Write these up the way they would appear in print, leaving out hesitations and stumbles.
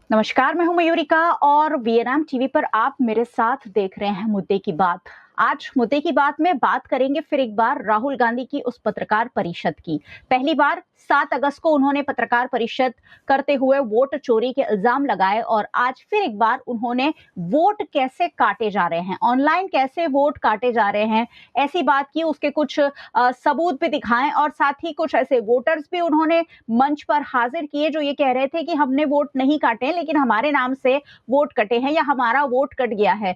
नमस्कार, मैं हूं मयूरिका और वीएनएम टीवी पर आप मेरे साथ देख रहे हैं मुद्दे की बात। आज मुद्दे की बात में बात करेंगे फिर एक बार राहुल गांधी की उस पत्रकार परिषद की। पहली बार 7 अगस्त को उन्होंने पत्रकार परिषद करते हुए वोट चोरी के इल्जाम लगाए और आज फिर एक बार उन्होंने वोट कैसे काटे जा रहे हैं, ऑनलाइन कैसे वोट काटे जा रहे हैं, ऐसी बात की। उसके कुछ सबूत भी दिखाएं और साथ ही कुछ ऐसे वोटर्स भी उन्होंने मंच पर हाजिर किए जो ये कह रहे थे कि हमने वोट नहीं काटे लेकिन हमारे नाम से वोट कटे हैं या हमारा वोट कट गया है।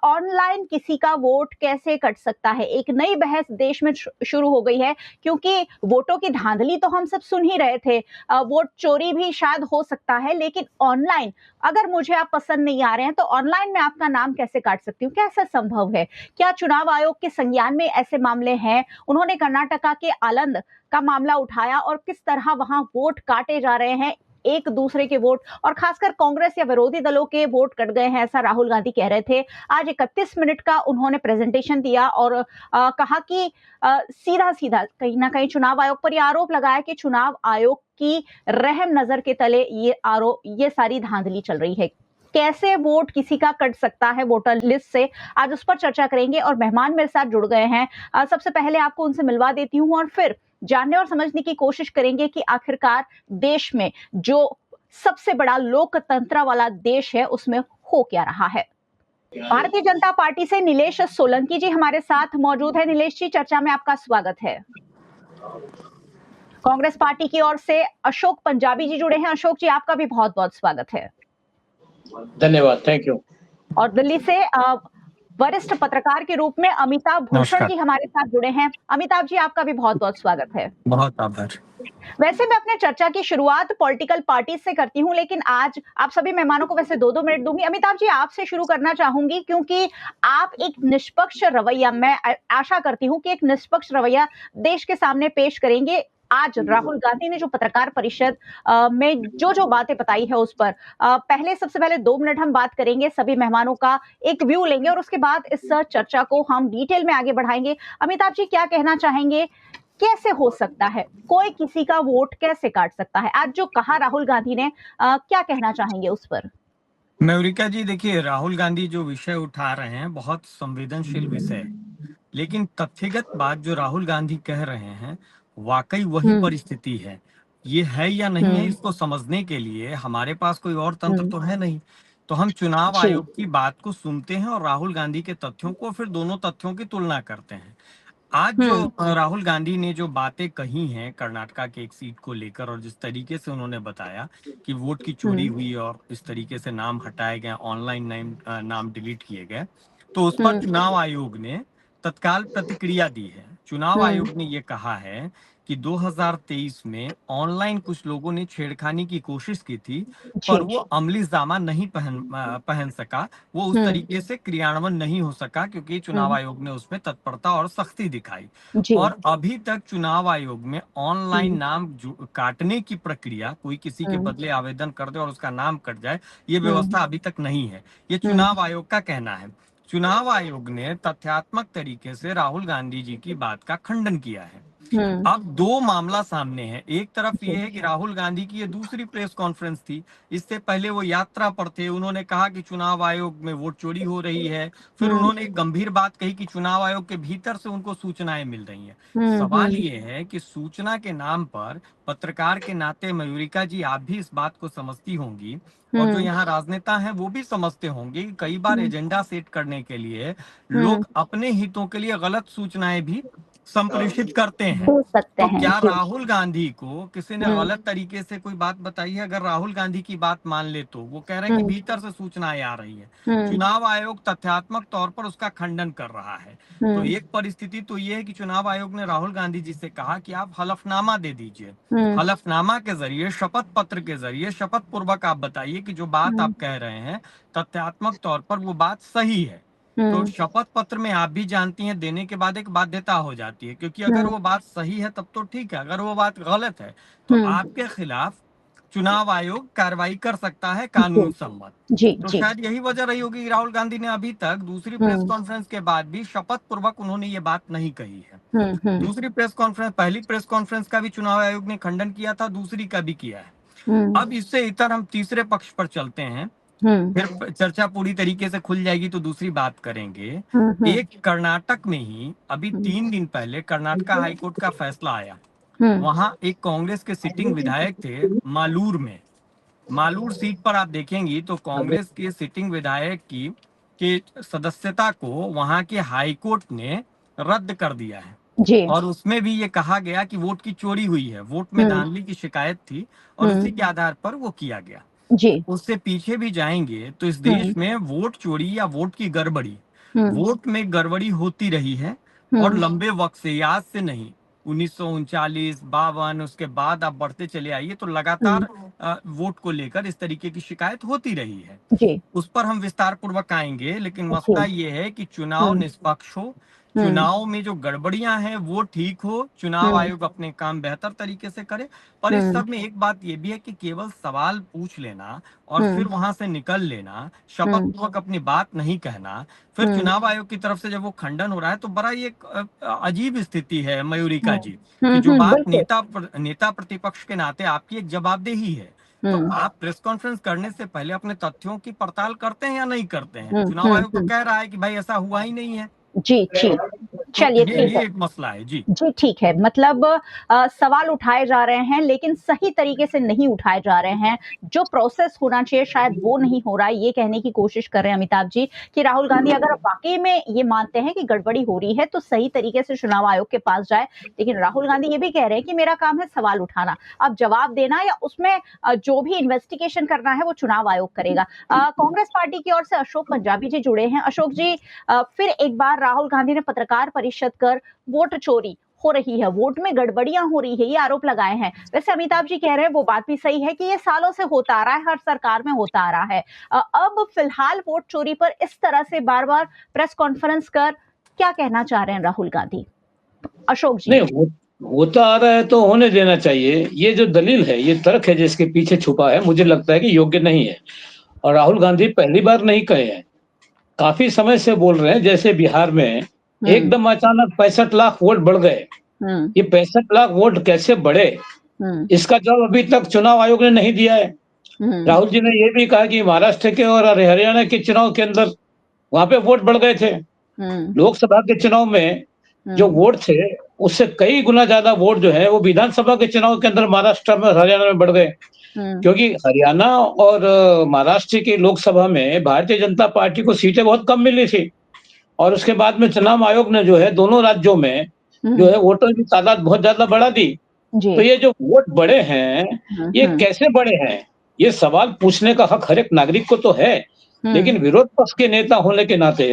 ऑनलाइन किसी का वोट कैसे कट सकता है, एक नई बहस देश में शुरू हो गई है क्योंकि वोटों की धांधली तो हम सब सुन ही रहे थे। वोट चोरी भी शायद हो सकता है, लेकिन ऑनलाइन अगर मुझे आप पसंद नहीं आ रहे हैं तो ऑनलाइन में आपका नाम कैसे काट सकती हूँ? कैसे संभव है? क्या चुनाव आयोग के संज्ञान में ऐसे मामले हैं? उन्होंने कर्नाटका के आलंद का मामला उठाया और किस तरह वहां वोट काटे जा रहे हैं, एक दूसरे के वोट, और खासकर कांग्रेस या विरोधी दलों के वोट कट गए हैं, ऐसा राहुल गांधी कह रहे थे। आज 31 मिनट का उन्होंने प्रेजेंटेशन दिया और कहा कि सीधा सीधा कहीं ना कहीं चुनाव आयोग पर यह आरोप लगाया कि चुनाव आयोग की रहम नजर के तले ये सारी धांधली चल रही है। कैसे वोट किसी का कट सकता है वोटर लिस्ट से, आज उस पर चर्चा करेंगे और मेहमान मेरे साथ जुड़ गए हैं। सबसे पहले आपको उनसे मिलवा देती हूँ और फिर जानने और समझने की कोशिश करेंगे कि आखिरकार देश में जो सबसे बड़ा लोकतंत्र वाला देश है उसमें हो क्या रहा है। भारतीय जनता पार्टी से नीलेश सोलंकी जी हमारे साथ मौजूद है। नीलेश जी, चर्चा में आपका स्वागत है। कांग्रेस पार्टी की ओर से अशोक पंजाबी जी जुड़े हैं। अशोक जी, आपका भी बहुत बहुत स्वागत है। धन्यवाद, थैंक यू। और दिल्ली से वरिष्ठ पत्रकार के रूप में अमिताभ भूषण जी हमारे साथ जुड़े हैं। अमिताभ जी, आपका भी बहुत बहुत स्वागत है। बहुत आभार। वैसे मैं अपने चर्चा की शुरुआत पॉलिटिकल पार्टी से करती हूं, लेकिन आज आप सभी मेहमानों को वैसे 2-2 मिनट दूंगी। अमिताभ जी, आपसे शुरू करना चाहूंगी क्योंकि आप एक निष्पक्ष रवैया, मैं आशा करती हूं कि एक निष्पक्ष रवैया देश के सामने पेश करेंगे। आज राहुल गांधी ने जो पत्रकार परिषद में जो बातें बताई है उस पर सबसे पहले 2 मिनट हम बात करेंगे, सभी मेहमानों का एक व्यू लेंगे और उसके बाद इस चर्चा को हम डिटेल में आगे बढ़ाएंगे। अमिताभ जी, क्या कहना चाहेंगे, कैसे हो सकता है, कोई किसी का वोट कैसे काट सकता है? आज जो कहा राहुल गांधी ने, क्या कहना चाहेंगे उस पर? मयूरिका जी, देखिए, राहुल गांधी जो विषय उठा रहे हैं बहुत संवेदनशील विषय है, लेकिन तथ्यगत बात जो राहुल गांधी कह रहे हैं वाकई वही परिस्थिति है। ये है या नहीं है, इसको समझने के लिए हमारे पास कोई और तंत्र तो है नहीं। तो हम चुनाव आयोग की बात को सुनते हैं और राहुल गांधी के तथ्यों को, फिर दोनों तथ्यों की तुलना करते हैं। आज जो राहुल गांधी ने जो बातें कही हैं कर्नाटका के एक सीट को लेकर, और जिस तरीके से उन्होंने बताया कि वोट की चोरी हुई और इस तरीके से नाम हटाए गए, ऑनलाइन नाम डिलीट किए गए, तो उस पर चुनाव आयोग ने तत्काल प्रतिक्रिया दी है। चुनाव आयोग ने ये कहा है कि 2023 में ऑनलाइन कुछ लोगों ने छेड़खानी की कोशिश की थी, पर वो अमली जामा नहीं पहन सका, वो उस तरीके से क्रियान्वयन नहीं हो सका क्योंकि चुनाव आयोग ने उसमें तत्परता और सख्ती दिखाई। और अभी तक चुनाव आयोग में ऑनलाइन नाम काटने की प्रक्रिया, कोई किसी के बदले आवेदन कर दे और उसका नाम कट जाए, ये व्यवस्था अभी तक नहीं है। ये चुनाव आयोग का कहना है। चुनाव आयोग ने तथ्यात्मक तरीके से राहुल गांधी जी की बात का खंडन किया है। अब दो मामला सामने है। एक तरफ ये है कि राहुल गांधी की ये दूसरी प्रेस कॉन्फ्रेंस थी। इससे पहले वो यात्रा पर थे, उन्होंने कहा कि चुनाव आयोग में वोट चोरी हो रही है। फिर उन्होंने एक गंभीर बात कही कि चुनाव आयोग के भीतर से उनको सूचनाएं मिल रही हैं। सवाल ये है कि सूचना के नाम पर, पत्रकार के नाते मयूरिका जी आप भी इस बात को समझती होंगी और जो यहाँ राजनेता हैं वो भी समझते होंगे कि कई बार एजेंडा सेट करने के लिए लोग अपने हितों के लिए गलत सूचनाएं भी संप्रेषित करते हैं। तो क्या राहुल गांधी को किसी ने गलत तरीके से कोई बात बताई है? अगर राहुल गांधी की बात मान ले तो वो कह रहे हैं कि भीतर से सूचनाएं आ रही है। चुनाव आयोग तथ्यात्मक तौर पर उसका खंडन कर रहा है। तो एक परिस्थिति तो ये है कि चुनाव आयोग ने राहुल गांधी जी से कहा कि आप हलफनामा दे दीजिए। हलफनामा के जरिए, शपथ पत्र के जरिए, शपथ पूर्वक आप बताइए कि जो बात आप कह रहे हैं तथ्यात्मक तौर पर वो बात सही है। तो शपथ पत्र में आप भी जानती हैं देने के बाद एक बाध्यता हो जाती है, क्योंकि अगर वो बात सही है तब तो ठीक है, अगर वो बात गलत है तो आपके खिलाफ चुनाव आयोग कार्रवाई कर सकता है कानून सम्मत। तो शायद यही वजह रही होगी कि राहुल गांधी ने अभी तक दूसरी प्रेस कॉन्फ्रेंस के बाद भी शपथ पूर्वक उन्होंने ये बात नहीं कही है। दूसरी प्रेस कॉन्फ्रेंस, पहली प्रेस कॉन्फ्रेंस का भी चुनाव आयोग ने खंडन किया था, दूसरी का भी किया है। अब इससे इतर हम तीसरे पक्ष पर चलते हैं, फिर चर्चा पूरी तरीके से खुल जाएगी तो दूसरी बात करेंगे। एक कर्नाटक में ही अभी 3 दिन पहले कर्नाटका हाईकोर्ट का फैसला आया। वहां एक कांग्रेस के सिटिंग विधायक थे मालूर में। मालूर सीट पर आप देखेंगी तो कांग्रेस के सिटिंग विधायक की सदस्यता को वहां के हाईकोर्ट ने रद्द कर दिया है। जी और उसमें भी ये कहा गया कि वोट की चोरी हुई है, वोट में धांधली की शिकायत थी और उसी के आधार पर वो किया गया। जी उससे पीछे भी जाएंगे तो इस देश में वोट चोरी या वोट की गड़बड़ी, वोट में गड़बड़ी होती रही है और लंबे वक्त से, आज से नहीं। 1939, 52 उसके बाद आप बढ़ते चले आइए तो लगातार वोट को लेकर इस तरीके की शिकायत होती रही है। जी उस पर हम विस्तार पूर्वक आएंगे, लेकिन जी मसला ये है कि चुनाव निष्पक्ष हो, चुनाव में जो गड़बड़ियां हैं वो ठीक हो, चुनाव आयोग अपने काम बेहतर तरीके से करे। पर इस सब में एक बात ये भी है कि केवल सवाल पूछ लेना और फिर वहां से निकल लेना, शपथ पूर्वक अपनी बात नहीं कहना, फिर चुनाव आयोग की तरफ से जब वो खंडन हो रहा है तो बड़ा ये अजीब स्थिति है मयूरिका जी, कि जो बात बिल्कुल नेता प्रतिपक्ष के नाते आपकी एक जवाबदेही है, तो आप प्रेस कॉन्फ्रेंस करने से पहले अपने तथ्यों की पड़ताल करते हैं या नहीं करते हैं? चुनाव आयोग तो कह रहा है कि भाई ऐसा हुआ ही नहीं है। जी जी तो चलिए ठीक ये है एक मसला है जी। जी ठीक है मतलब सवाल उठाए जा रहे हैं लेकिन सही तरीके से नहीं उठाए जा रहे हैं। जो प्रोसेस होना चाहिए शायद वो नहीं हो रहा है। ये कहने की कोशिश कर रहे हैं अमिताभ जी कि राहुल गांधी अगर वाकई में ये मानते हैं कि गड़बड़ी हो रही है तो सही तरीके से चुनाव आयोग के पास जाए। लेकिन राहुल गांधी ये भी कह रहे हैं कि मेरा काम है सवाल उठाना, अब जवाब देना या उसमें जो भी इन्वेस्टिगेशन करना है वो चुनाव आयोग करेगा। कांग्रेस पार्टी की ओर से अशोक पंजाबी जी जुड़े हैं। अशोक जी, फिर एक बार राहुल गांधी ने पत्रकार परिषद कर वोट चोरी हो रही है, वोट में गड़बड़ियां हो रही है, ये आरोप लगाए हैं। वैसे अमिताभ जी कह रहे हैं वो बात भी सही है कि ये सालों से होता आ रहा है, हर सरकार में होता आ रहा है। अब फिलहाल वोट चोरी पर इस तरह से बार बार प्रेस कॉन्फ्रेंस कर क्या कहना चाह रहे हैं राहुल गांधी? अशोक जी। नहीं, होता आ रहा है तो होने देना चाहिए। ये जो दलील है, ये तर्क है जिसके पीछे छुपा है, मुझे लगता है कि योग्य नहीं है। और राहुल गांधी पहली बार नहीं कहे हैं, काफी समय से बोल रहे हैं। जैसे बिहार में एकदम अचानक 65 लाख वोट बढ़ गए। ये 65 लाख वोट कैसे बढ़े, इसका जवाब अभी तक चुनाव आयोग ने नहीं दिया है। राहुल जी ने ये भी कहा कि महाराष्ट्र के और हरियाणा के चुनाव के अंदर वहां पे वोट बढ़ गए थे। लोकसभा के चुनाव में जो वोट थे उससे कई गुना ज्यादा वोट जो है वो विधानसभा के चुनाव के अंदर महाराष्ट्र में, हरियाणा में बढ़ गए। क्योंकि हरियाणा और महाराष्ट्र की लोकसभा में भारतीय जनता पार्टी को सीटें बहुत कम मिली थी और उसके बाद में चुनाव आयोग ने जो है दोनों राज्यों में जो है वोटों की तादाद बहुत ज्यादा बढ़ा दी। तो ये जो वोट बढ़े हैं, ये कैसे बढ़े हैं, ये सवाल पूछने का हक हर एक नागरिक को तो है। लेकिन विरोध पक्ष के नेता होने के नाते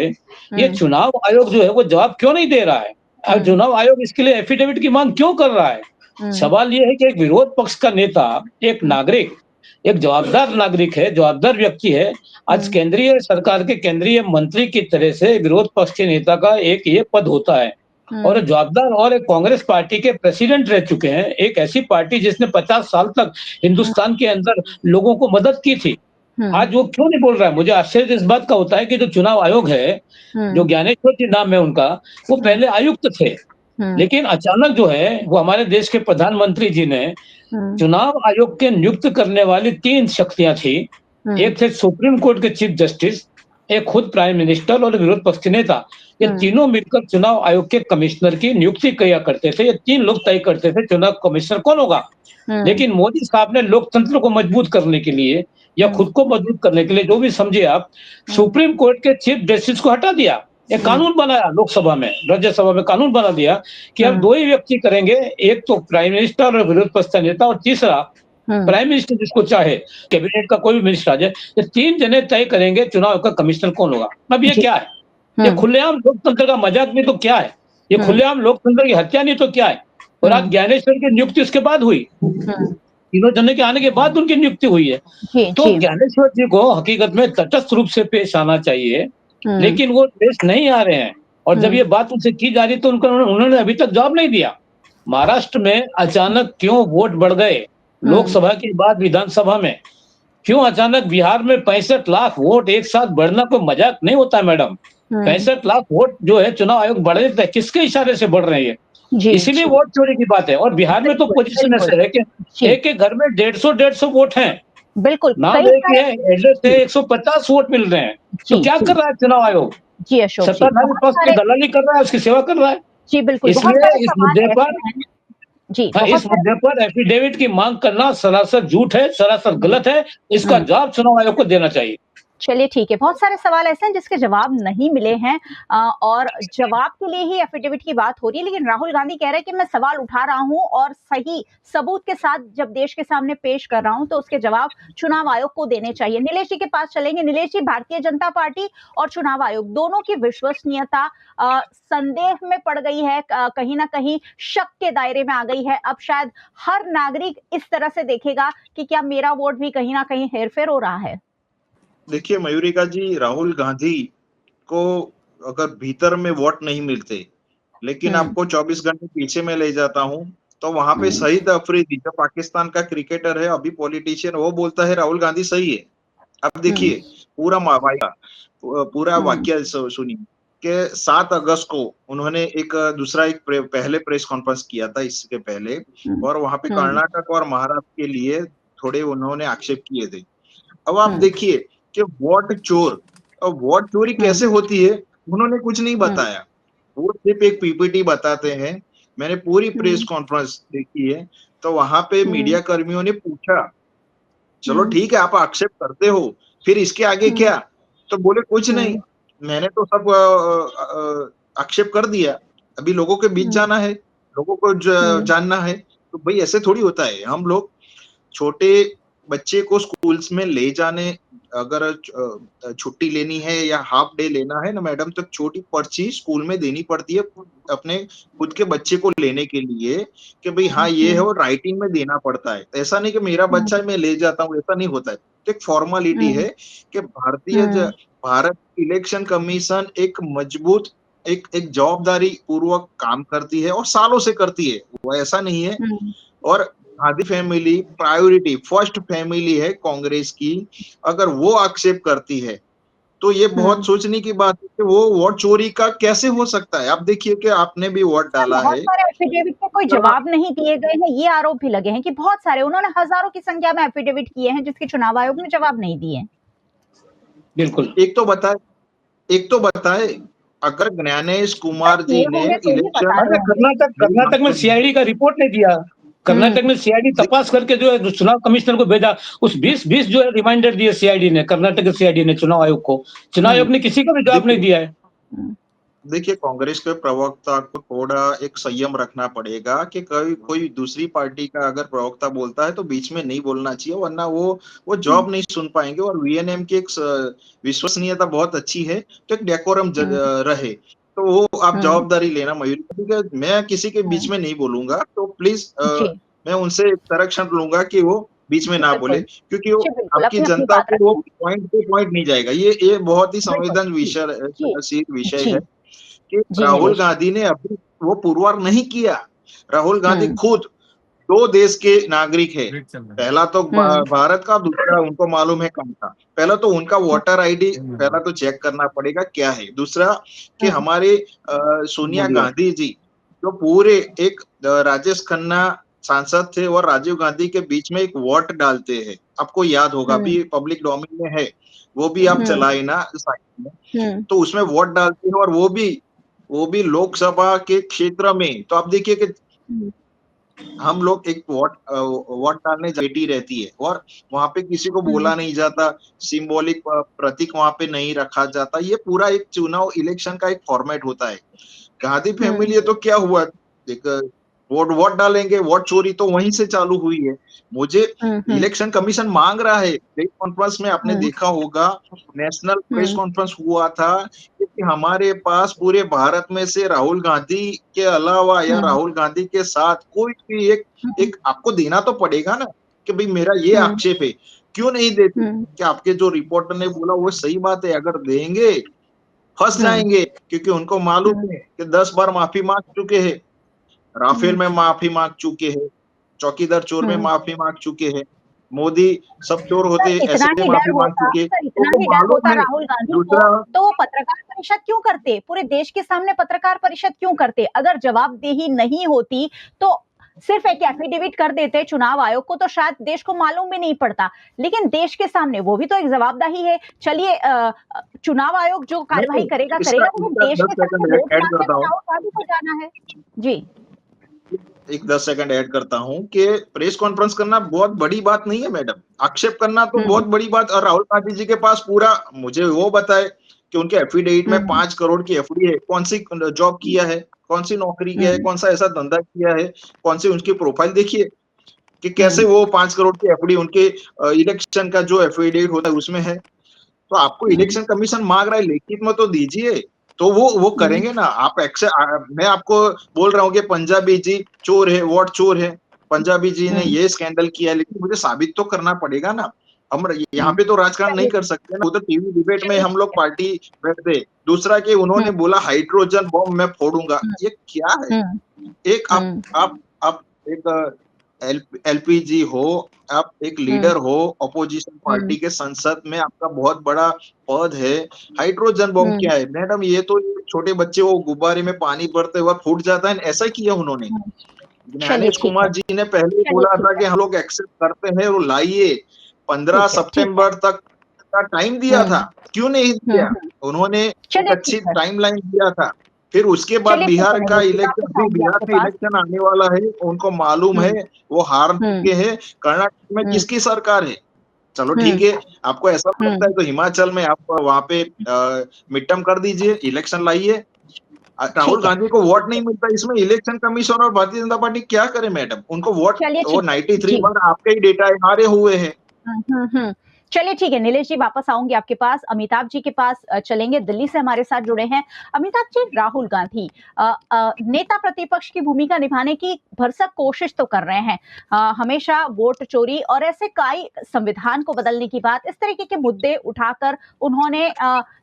ये चुनाव आयोग जो है वो जवाब क्यों नहीं दे रहा है? अब चुनाव आयोग इसके लिए एफिडेविट की मांग क्यों कर रहा है? सवाल ये है कि एक विरोध पक्ष का नेता, एक नागरिक, एक जवाबदार नागरिक है, जवाबदार व्यक्ति है। आज केंद्रीय सरकार के केंद्रीय मंत्री की तरह से विरोध पक्ष के नेता का एक ये पद होता है और जवाबदार, और एक कांग्रेस पार्टी के प्रेसिडेंट रह चुके हैं, एक ऐसी पार्टी जिसने 50 साल तक हिंदुस्तान के अंदर लोगों को मदद की थी। आज वो क्यों नहीं बोल रहा है? मुझे आश्चर्य इस बात का होता है कि जो चुनाव आयोग है, जो ज्ञानेश्वर जी नाम है उनका, वो पहले आयुक्त थे, लेकिन अचानक जो है वो हमारे देश के प्रधानमंत्री जी ने चुनाव आयोग के नियुक्त करने वाली 3 शक्तियां थी। एक थे सुप्रीम कोर्ट के चीफ जस्टिस, एक खुद प्राइम मिनिस्टर और विरोध पक्ष के नेता। ये तीनों मिलकर चुनाव आयोग के कमिश्नर की नियुक्ति किया करते थे। ये 3 लोग तय करते थे चुनाव कमिश्नर कौन होगा। लेकिन मोदी साहब ने लोकतंत्र को मजबूत करने के लिए या खुद को मजबूत करने के लिए, जो भी समझे आप, सुप्रीम कोर्ट के चीफ जस्टिस को हटा दिया। एक कानून बनाया लोकसभा में, राज्यसभा में कानून बना दिया कि अब 2 ही व्यक्ति करेंगे, एक तो प्राइम मिनिस्टर और विरोध पक्ष का नेता और तीसरा प्राइम मिनिस्टर जिसको चाहे, कैबिनेट का कोई भी मिनिस्टर आ जाए। ये 3 जने तय करेंगे चुनाव का कमिश्नर कौन होगा। अब ये क्या है? ये खुलेआम लोकतंत्र का मजाक नहीं तो क्या है? ये खुलेआम लोकतंत्र की हत्या नहीं तो क्या है? और आज ज्ञानेश्वर की नियुक्ति उसके बाद हुई, तीनों जने के आने के बाद उनकी नियुक्ति हुई है। तो ज्ञानेश्वर जी को हकीकत में तटस्थ रूप से पेश आना चाहिए, लेकिन वो पेश नहीं आ रहे हैं। और जब ये बात उनसे की जा रही तो उन्होंने अभी तक जवाब नहीं दिया। महाराष्ट्र में अचानक क्यों वोट बढ़ गए लोकसभा के बाद विधानसभा में? क्यों अचानक बिहार में 65 लाख वोट एक साथ बढ़ना कोई मजाक नहीं होता है मैडम। 65 लाख वोट जो है चुनाव आयोग बढ़ देता है, किसके इशारे से बढ़ रहे हैं? जी, इसीलिए जी। वोट चोरी की बात है। और बिहार में तो बिल्कुल, पोजीशन बिल्कुल। ऐसा है कि जी, एक-एक घर में 150-150 वोट हैं। बिल्कुल, नाम कई एक ही सारे है, एड्रेस है, जी, 150 वोट मिल रहे हैं। तो जी, क्या जी, कर रहा है चुनाव आयोग? जी, अशोक जी। सत्ताधारी बहुत पक्ष की सारे दलाली कर रहा है, उसकी सेवा कर रहा है। जी, बिल्कुल, बहुत इसलिए सारे इस सवाल मुद्दे ऐसे पर हैं जी, हाँ, बहुत इस सारे मुद्दे पर एफिडेविट की माँग करना सरासर झूठ है, सरासर हुँ, गलत है। इसका हुँ। जवाब चुनाव आयोग को देना चाहिए। चलिए ठीक है, बहुत सारे सवाल ऐसे हैं जिसके जवाब नहीं मिले हैं और जवाब के लिए ही एफ़िडेविट की बात हो रही है, लेकिन राहुल गांधी कह रहे हैं कि मैं सवाल उठा रहा हूँ और सही सबूत के साथ जब देश के सामने पेश कर रहा हूँ, तो उसके जवाब चुनाव आयोग को देने चाहिए। नीलेश जी के पास चलेंगे। नीलेश जी, भारतीय जनता पार्टी और चुनाव आयोग दोनों की विश्वसनीयता संदेह में पड़ गई है, कहीं न कहीं शक के दायरे में आ गई है। अब शायद हर नागरिक इस तरह से देखेगा कि क्या मेरा वोट भी कहीं न कहीं हेर-फेर हो रहा है? देखिए मयूरिका जी, राहुल गांधी को अगर भीतर में वोट नहीं मिलते, लेकिन हुँ, आपको 24 घंटे पीछे मैं ले जाता हूँ, तो वहाँ पे हुँ, शहीद अफरीदी जो पाकिस्तान का क्रिकेटर है, अभी पॉलिटिशियन, वो बोलता है राहुल गांधी सही है। अब हुँ, देखिए पूरा वाक़या पूरा हुँ, वाक़या सुनिए कि 7 अगस्त को उन्होंने एक दूसरा एक पहले प्रेस कॉन्फ्रेंस किया था इसके पहले हुँ, और वहाँ पे हुँ, कर्नाटक और महाराष्ट्र के लिए थोड़े उन्होंने आक्षेप किए थे। अब आप हुँ, देखिए कि वोट चोर और वोट चोरी हुँ, कैसे होती है, उन्होंने कुछ नहीं हुँ, बताया। वो सिर्फ़ एक पीपीटी बताते हैं। मैंने पूरी प्रेस हुँ, कॉन्फ्रेंस देखी है, तो वहाँ पे हुँ, मीडिया कर्मियों ने पूछा, चलो हुँ, ठीक है आप आक्षेप करते हो, फिर इसके आगे हुँ, क्या? तो बोले कुछ नहीं, हुँ, मैंने तो सब आक्षेप कर दिया, अभी लोगों के बीच हुँ, जाना है, लोगों को हुँ, जानना है। तो भई ऐसे थोड़ी होता है, हम लोग छोटे बच्चे को स्कूल्स में ले जाने अगर छुट्टी लेनी है या हाफ डे लेना है ना मैडम, तो छोटी पर्ची स्कूल में देनी पड़ती है अपने खुद के बच्चे को लेने के लिए कि भई हाँ, ये है हुँ, और राइटिंग में देना पड़ता है। ऐसा नहीं कि मेरा हुँ, बच्चा है मैं ले जाता हूँ, ऐसा नहीं होता है। तो एक फॉर्मेलिटी हुँ, है कि हुँ, भारत इलेक्शन कमीशन एक मजबूत एक एक जवाबदारी पूर्वक काम करती है और सालों से करती है। वो ऐसा नहीं है हुँ, और Gandhi family priority first family है कांग्रेस की। अगर वो आक्षेप करती है, तो ये बहुत हुँ। सोचने की बात है कि वो वोट चोरी का कैसे हो सकता है? आप देखिए कि आपने भी वोट सर, डाला बहुत है। सारे एफ़िडेविट के कोई हाँ, जवाब नहीं दिए गए हैं, ये आरोप भी लगे हैं कि बहुत सारे उन्होंने हज़ारों की संख्या में एफ़िडेविट किए हैं, जिसके चुनाव आयोग ने जवाब नहीं दिए हैं। बिल्कुल। एक तो बताए, अगर ज्ञानेश सर, कुमार किए जी ने होंगे तो ही बता इलेक्शन अरे रहे होंगे। कर्नाटक मेरी बात कर्नाटक में सुनिए। सीआईडी का रिपोर्ट नहीं दिया। हुँ, कर्नाटक में सीआईडी तपास करके जो है जो चुनाव कमिश्नर को भेजा, उस 20-20 जो है रिमाइंडर दिए सीआईडी ने, कर्नाटक के सीआईडी ने चुनाव आयोग को। चुनाव हुँ, आयोग ने किसी का भी जवाब नहीं देखिए दिया है। हुँ, देखिए, कांग्रेस के प्रवक्ता को थोड़ा एक संयम रखना पड़ेगा कि कोई कोई दूसरी पार्टी का अगर प्रवक्ता बोलता है तो बीच में नहीं बोलना चाहिए वरना वो हुँ, जवाब नहीं सुन पाएँगे और वीएनएम की एक विश्वसनीयता बहुत अच्छी है, तो एक डेकोरम हुँ, रहे। तो वो आप हुँ, जवाबदारी लेना मयूरी ठीक है, मैं किसी के बीच हुँ, में नहीं बोलूँगा, तो प्लीज़ जी, मैं उनसे संरक्षण लूँगा कि वो बीच में जी, ना बोले बिल्कुल। क्योंकि वो जी, बिल्कुल, आपकी अपनी-अपनी जनता बात को वो रखें। पॉइंट टू पॉइंट नहीं जाएगा। ये बहुत ही बिल्कुल, संवेदन जी, जी, शील विषय जी, है। कि जी, राहुल नीलेश जी। गांधी ने अभी वो पुरवार नहीं किया। राहुल गांधी हुँ, खुद 2 देश के नागरिक है। ग्रिड चल रहा है। पहला तो हुँ, भारत का, दूसरा उनको मालूम है कहाँ का। पहला तो उनका हुँ, वोटर आईडी ये नहीं पहला है। तो चेक करना पड़ेगा क्या है। दूसरा कि हुँ, हमारे सोनिया बोलिए। गांधी जी जो पूरे एक राजेश खन्ना सांसद थे और राजीव गांधी के बीच में एक वोट डालते हैं। आपको याद होगा हुँ, अभी पब्लिक डोमेन में है। वो भी आप हुँ, चलाए ना साइट में। हुँ, तो उसमें वोट डालते हैं और वो भी लोकसभा के क्षेत्र में। तो आप देखिए कि हुँ, हम लोग एक वोट डालने बेटी रहती है और वहाँ पे किसी को हुँ, बोला नहीं जाता, सिंबॉलिक प्रतीक वहाँ पे नहीं रखा जाता। ये पूरा एक चुनाव इलेक्शन का एक फॉर्मेट होता है। गांधी हुँ, फैमिली है तो क्या हुआ? एक वोट वोट डालेंगे, वोट चोरी तो वहीं से चालू हुई है। मुझे हुँ, हुँ, इलेक्शन कमीशन माँग रहा है, प्रेस कॉन्फ्रेंस में आपने हुँ, देखा होगा, नेशनल प्रेस हुँ, कॉन्फ्रेंस हुआ था कि हमारे पास पूरे भारत में से राहुल गांधी के अलावा या हुँ, राहुल गांधी के साथ कोई भी एक हुँ, एक आपको देना तो पड़ेगा ना, कि भई मेरा ये हुँ, आक्षेप है। क्यों नहीं देते? हुँ, क्या आपके जो रिपोर्टर ने बोला वो सही बात है, अगर देंगे फँस हुँ, जाएँगे क्योंकि उनको मालूम हुँ, है कि 10 बार माफ़ी माँग चुके हैं। राफेल हुँ, में माफ़ी माँग चुके हैं, चौकीदार चोर में हुँ, माफ़ी माँग चुके हैं। मोदी सब चोर होते, सर इतना ऐसे ही डर माफी मांग होता चुके, सर तो इतना वो ही डर मालूम होता है। राहुल गांधी को दूसरा, तो वो पत्रकार परिषद क्यों करते? पूरे देश के सामने पत्रकार परिषद क्यों करते? अगर जवाबदेही नहीं होती तो सिर्फ एक एफिडेविट कर देते चुनाव आयोग को तो शायद देश को मालूम भी नहीं पड़ता। लेकिन देश के सामने वो भी तो एक जवाबदेही है। चलिए चुनाव आयोग जो कार्यवाही करेगा इसका करेगा, लेकिन इसका देश 10 के सेकंड सामने वोट ऐड मांगने करता तो हूँ, राहुल गांधी को जाना है। जी। एक 10 सेकंड ऐड करता हूँ कि प्रेस कॉन्फ्रेंस करना बहुत बड़ी बात नहीं है मैडम, आक्षेप करना तो बहुत बड़ी बात। और राहुल गांधी जी के पास पूरा, मुझे वो बताए कि उनके एफिडेविट में 5 करोड़ की एफडी है, कौन सी जॉब किया है, कौन सी नौकरी किया है, कौन सा ऐसा धंधा किया है, कौन सी उनकी प्रोफाइल देखिए कि कैसे वो 5 करोड़ की एफडी उनके इलेक्शन का जो एफिडेविट होता है उसमें है। तो आपको इलेक्शन कमीशन मांग रहा है, लिखित में तो दीजिए, तो वो करेंगे ना। आप मैं आपको बोल रहा हूँ कि पंजाबी जी चोर है, वोट चोर है, पंजाबी जी ने ये स्कैंडल किया है, लेकिन मुझे साबित तो करना पड़ेगा ना। हम यहाँ पे तो राजकारण नहीं कर सकते ना, उधर टीवी डिबेट में हम लोग पार्टी बैठते। दूसरा कि उन्होंने बोला हाइड्रोजन बम मैं फोड़ूंगा, ये क्या है? एक आप एक एलपीजी हो, आप एक लीडर हो, अपोजिशन पार्टी के संसद में आपका बहुत बड़ा पद है, हाइड्रोजन बम क्या है मैडम? ये तो छोटे बच्चे वो गुब्बारे में पानी भरते हुए फूट जाता है, ऐसा किया उन्होंने। चलिए ज्ञानेश ठीक है, कुमार जी ने पहले ही चलिए बोला ठीक था कि है, हम लोग एक्सेप्ट करते हैं और लाइए, 15 ठीक है, ठीक है। सितंबर तक का टाइम दिया था, क्यों नहीं दिया? उन्होंने एक चलिए अच्छी ठीक है, टाइमलाइन दिया था। फिर उसके बाद चलिए ठीक है बिहार का नीलेश जी, इलेक्शन, वापस अभी आएंगे बिहार आपके में पास। इलेक्शन आने वाला है, उनको मालूम है वो हार चुके हैं। कर्नाटक में किसकी सरकार है? चलो ठीक है, आपको ऐसा लगता है तो हिमाचल में आप वहां पे मिड टर्म कर दीजिए, इलेक्शन लाइए। राहुल ठीक है, गांधी को वोट नहीं मिलता, इसमें इलेक्शन कमीशन और भारतीय जनता पार्टी क्या करे मैडम? उनको वोट, चलिए वो ठीक है 93 जी। बार आपके ही डेटा है, हारे हुए हैं। हुँ। चलिए ठीक है, नीलेश जी वापस आऊँगी आपके पास, अमिताभ जी के पास चलेंगे, दिल्ली से हमारे साथ जुड़े हैं। अमिताभ जी, राहुल गांधी नेता प्रतिपक्ष की भूमिका निभाने की भरसक कोशिश तो कर रहे हैं। हमेशा वोट चोरी और ऐसे कई संविधान को बदलने की बात, इस तरीके के मुद्दे उठाकर उन्होंने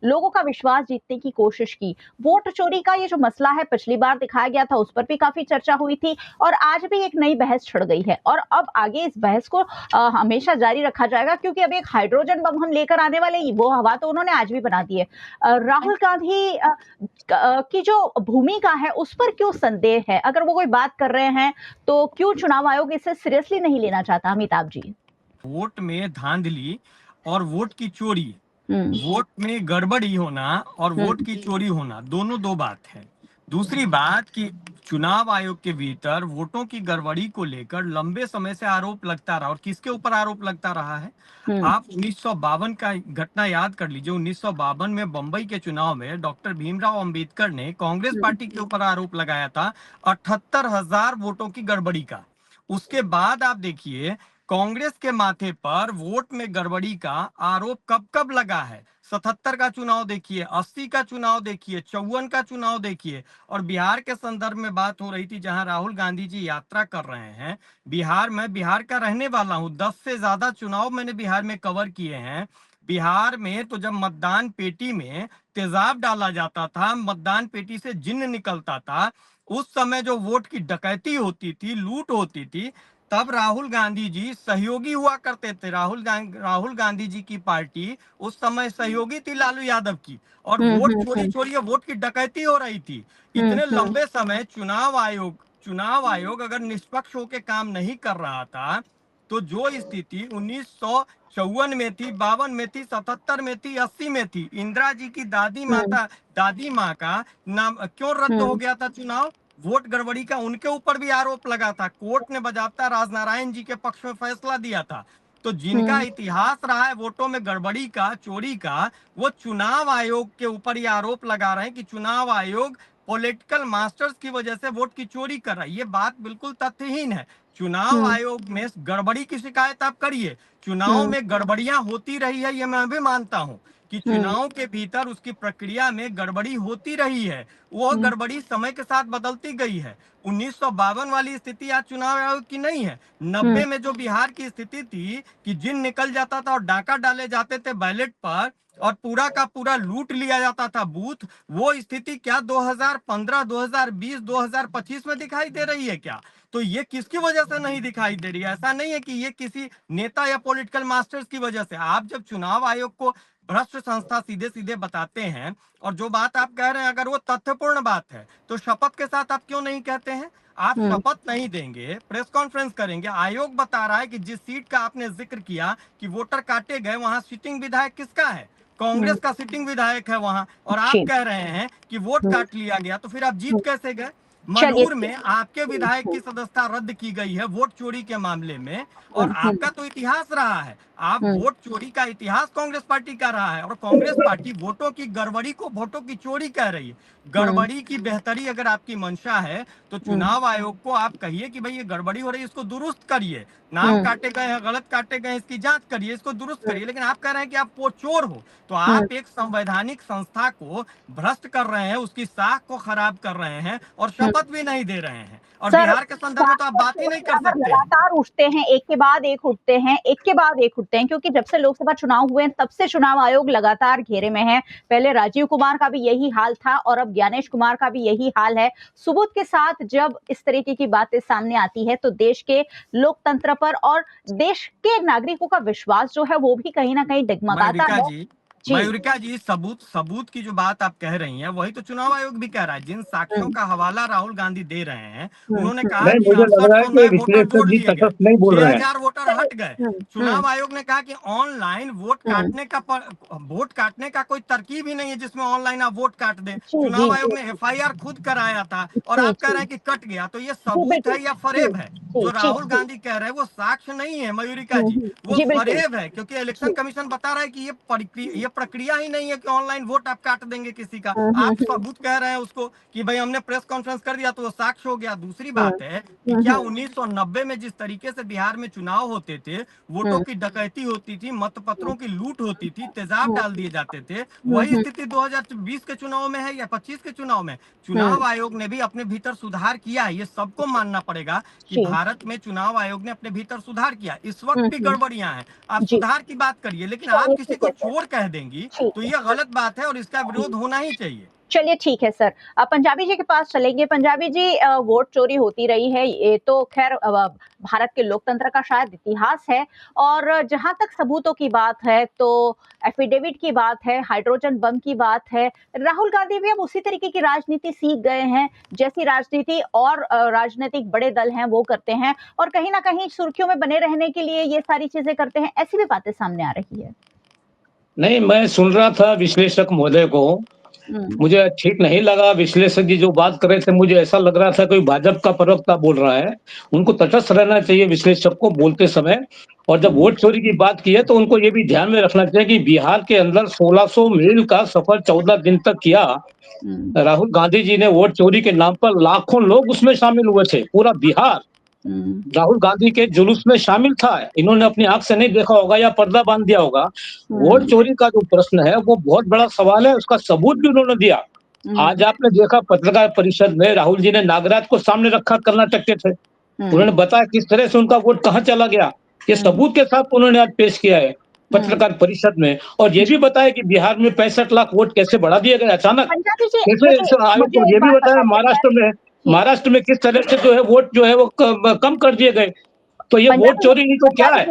लोगों का विश्वास जीतने की कोशिश की। वोट चोरी का ये जो मसला है, पिछली बार दिखाया गया था, उस पर भी काफ़ी चर्चा हुई थी और आज भी एक नई बहस छिड़ गई है और अब आगे इस बहस को हमेशा जारी रखा जाएगा क्योंकि अब एक हाइड्रोजन बम हम लेकर आने वाले वो हवा तो उन्होंने आज भी बना दी है। राहुल गांधी की जो भूमिका है उस पर क्यों संदेह है? अगर वो कोई बात कर रहे हैं तो क्यों चुनाव आयोग इसे सीरियसली नहीं लेना चाहता? अमिताभ जी। वोट में धांधली और वोट की चोरी, वोट में गड़बड़ी होना और वोट की चोरी होना दोनों दो बात है। दूसरी बात कि चुनाव आयोग के भीतर वोटों की गड़बड़ी को लेकर लंबे समय से आरोप लगता रहा और किसके ऊपर आरोप लगता रहा है? आप 1952 का घटना याद कर लीजिए। 1952 में बंबई के चुनाव में डॉक्टर भीमराव अंबेडकर ने कांग्रेस पार्टी के ऊपर आरोप लगाया था 78,000 वोटों की गड़बड़ी का। उसके बाद आप देखिए कांग्रेस के माथे पर वोट में गड़बड़ी का आरोप कब कब लगा है। 77 का चुनाव देखिए, 80 का चुनाव देखिए, 54 का चुनाव देखिए। और बिहार के संदर्भ में बात हो रही थी जहां राहुल गांधी जी यात्रा कर रहे हैं। बिहार में, बिहार का रहने वाला हूं, 10 से ज्यादा चुनाव मैंने बिहार में कवर किए हैं। बिहार में तो जब मतदान पेटी में तेजाब डाला जाता था, मतदान पेटी से जिन्न निकलता था, उस समय जो वोट की डकैती होती थी, लूट होती थी, तब राहुल गांधी जी सहयोगी हुआ करते थे। राहुल गांधी जी की पार्टी उस समय सहयोगी थी लालू यादव की और वोट चोरी चोरी वोट की डकैती हो रही थी। इतने लंबे समय चुनाव आयोग अगर निष्पक्ष होकर काम नहीं कर रहा था तो जो स्थिति 1954 में थी, 52 में थी, 77 में थी, 80 में थी, इंदिरा जी की दादी माँ का नाम क्यों रद्द हो गया था चुनाव? वोट गड़बड़ी का उनके ऊपर भी आरोप लगा था। कोर्ट ने बजाबता राजनारायण जी के पक्ष में फैसला दिया था। तो जिनका इतिहास रहा है वोटों में गड़बड़ी का, चोरी का, वो चुनाव आयोग के ऊपर ये आरोप लगा रहे हैं कि चुनाव आयोग पॉलिटिकल मास्टर्स की वजह से वोट की चोरी कर रहा है। ये बात बिल्कुल तथ्यहीन है। चुनाव आयोग में गड़बड़ी की शिकायत आप करिए, चुनाव में गड़बड़ियां होती रही है ये मैं भी मानता हूं, कि चुनाव के भीतर उसकी प्रक्रिया में गड़बड़ी होती रही है। वो गड़बड़ी समय के साथ बदलती गई है। 1952 वाली स्थिति आज चुनाव आयोग की नहीं है। 90 में जो बिहार की स्थिति थी कि जिन निकल जाता था और डाका डाले जाते थे बैलेट पर और पूरा का पूरा लूट लिया जाता था बूथ, वो स्थिति क्या 2015, 2020, 2025 में दिखाई दे रही है क्या? तो ये किसकी वजह से नहीं दिखाई दे रही है? ऐसा नहीं है कि ये किसी नेता या पॉलिटिकल मास्टर्स की वजह से। आप जब चुनाव आयोग को भ्रष्ट संस्था सीधे सीधे बताते हैं और जो बात आप कह रहे हैं अगर वो तथ्यपूर्ण बात है तो शपथ के साथ आप क्यों नहीं कहते हैं? आप शपथ नहीं देंगे, प्रेस कॉन्फ्रेंस करेंगे, आयोग बता रहा है कि जिस सीट का आपने जिक्र किया कि वोटर काटे गए, वहां सिटिंग विधायक किसका है? कांग्रेस का सिटिंग विधायक है वहां, और आप कह रहे हैं कि वोट काट लिया गया, तो फिर आप जीत कैसे गए? मनूर में आपके विधायक की सदस्यता रद्द की गई है वोट चोरी के मामले में, और आपका तो इतिहास रहा है, आप वोट चोरी का इतिहास कांग्रेस पार्टी का रहा है, और कांग्रेस पार्टी वोटों की गड़बड़ी को वोटों की चोरी कह रही है। गड़बड़ी की बेहतरी अगर आपकी मंशा है तो चुनाव आयोग को आप कहिए कि भाई ये गड़बड़ी हो रही है, इसको दुरुस्त करिए, नाम काटे गए हैं, गलत काटे गए हैं, इसकी जांच करिए, इसको दुरुस्त करिए। लेकिन आप कह रहे हैं कि आप वो चोर हो, तो आप एक संवैधानिक संस्था को भ्रष्ट कर रहे हैं, उसकी साख को खराब कर रहे हैं और शपथ भी नहीं दे रहे हैं। और बिहार के संदर्भ में तो आप बात ही नहीं कर सकते। लगातार उठते हैं, एक के बाद एक उठते हैं, एक के बाद एक उठते हैं, क्योंकि जब से लोकसभा चुनाव हुए हैं तब से चुनाव आयोग लगातार घेरे में है। पहले राजीव कुमार का भी यही हाल था और अब ज्ञानेश कुमार का भी यही हाल है। सबूत के साथ जब इस तरीके की बातें सामने आती है तो देश के लोकतंत्र पर और देश के नागरिकों का विश्वास जो है वो भी कहीं ना कहीं डगमगाता है। मयूरिका जी, सबूत की जो बात आप कह रही हैं वही तो चुनाव आयोग भी कह रहा है। जिन साक्ष्यों का हवाला राहुल गांधी दे रहे हैं, उन्होंने कहा कि मुझे लग रहा है 68 कि नए वोटर जोड़ लिए गए, तटस्थ नहीं बोल रहे हैं। 6000 वोटर हट गए। चुनाव आयोग ने कहा कि ऑनलाइन वोट काटने का कोई तरकीब ही नहीं है जिसमें ऑनलाइन आप वोट काट दें। चुनाव आयोग ने FIR खुद कराया था और आप कह रहे हैं कि कट गया, तो ये सबूत है या फरेब है? जो राहुल गांधी कह रहे हैं वो साक्ष्य नहीं है मयूरिका जी, वो फरेब है, क्योंकि इलेक्शन कमीशन बता रहा है कि ये प्रक्रिया ही नहीं है कि ऑनलाइन वोट आप काट देंगे किसी का। आप सबूत कह रहे हैं उसको कि भाई हमने प्रेस कॉन्फ्रेंस कर दिया तो वो साक्ष्य हो गया। दूसरी बात है कि क्या 1990 में जिस तरीके से बिहार में चुनाव होते थे, वोटों की डकैती होती थी, मतपत्रों की लूट होती थी, तेजाब डाल दिए जाते थे, वही स्थिति 2020 के चुनाव में है या 25 के चुनाव में? चुनाव आयोग ने भी अपने भीतर सुधार किया है, ये सबको मानना पड़ेगा कि भारत में चुनाव आयोग ने अपने भीतर सुधार किया। इस वक्त भी गड़बड़ियां हैं, आप सुधार की बात करिए, लेकिन आप किसी को चोर कह देंगी तो ये गलत बात है और इसका विरोध होना ही चाहिए। चलिए ठीक है सर, पंजाबी जी के पास चलेंगे। पंजाबी जी, वोट चोरी होती रही है, ये तो खैर भारत के लोकतंत्र का शायद इतिहास है। और जहां तक सबूतों की बात है तो एफिडेविट की बात है, हाइड्रोजन बम की बात है, राहुल गांधी भी अब उसी तरीके की राजनीति सीख गए हैं जैसी राजनीति और राजनीतिक बड़े दल हैं वो करते हैं, और कहीं ना कहीं सुर्खियों में बने रहने के लिए ये सारी चीजें करते हैं, ऐसी भी बातें सामने आ रही है। नहीं, मैं सुन रहा था विश्लेषक महोदय को, मुझे ठीक नहीं लगा। विश्लेषक जी जो बात कर रहे थे मुझे ऐसा लग रहा था कोई भाजपा का प्रवक्ता बोल रहा है। उनको तटस्थ रहना चाहिए विश्लेषक को बोलते समय। और जब वोट चोरी की बात की है तो उनको ये भी ध्यान में रखना चाहिए कि बिहार के अंदर 1600 मील का सफर 14 दिन तक किया। राहुल गांधी जी ने वोट चोरी के नाम पर लाखों लोग उसमें शामिल हुए थे। पूरा बिहार राहुल गांधी के जुलूस में शामिल था। इन्होंने अपनी आंख से नहीं देखा होगा या पर्दा बांध दिया होगा। वोट चोरी का जो प्रश्न है वो बहुत बड़ा सवाल है, उसका सबूत भी उन्होंने दिया। आज आपने देखा पत्रकार परिषद में राहुल जी ने नागराज को सामने रखा कर्नाटक के थे, उन्होंने बताया किस तरह से उनका वोट कहाँ चला गया, ये सबूत के साथ उन्होंने आज पेश किया है पत्रकार परिषद में। और ये भी बताया कि बिहार में 65 लाख वोट कैसे बढ़ा दिए गए अचानक, कैसे आयोग को ये भी बताया महाराष्ट्र में किस तरह से जो है वोट जो है वो कम कर दिए गए। तो ये वोट चोरी नहीं तो क्या है?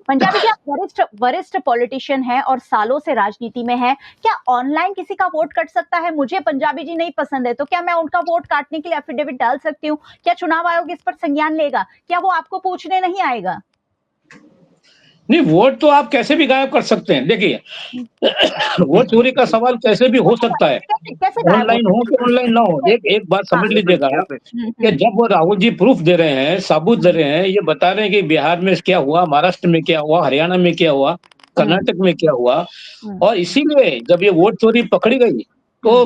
पंजाबी जी, आप वरिष्ठ पॉलिटिशियन हैं और सालों से राजनीति में हैं, क्या ऑनलाइन किसी का वोट कट सकता है? मुझे पंजाबी जी नहीं पसंद है तो क्या मैं उनका वोट काटने के लिए एफिडेविट डाल सकती हूँ? क्या चुनाव आयोग इस पर संज्ञान लेगा? क्या वो आपको पूछने नहीं आएगा? नहीं, वोट तो आप कैसे भी गायब कर सकते हैं। देखिए वोट चोरी का सवाल कैसे भी हो सकता है, ऑनलाइन हो कि ऑनलाइन ना हो। एक बात समझ लीजिएगा कि जब वो राहुल जी प्रूफ दे रहे हैं, सबूत दे रहे हैं, ये बता रहे हैं कि बिहार में क्या हुआ, महाराष्ट्र में क्या हुआ, हरियाणा में क्या हुआ, कर्नाटक में क्या हुआ, और इसीलिए जब ये वोट चोरी पकड़ी गई तो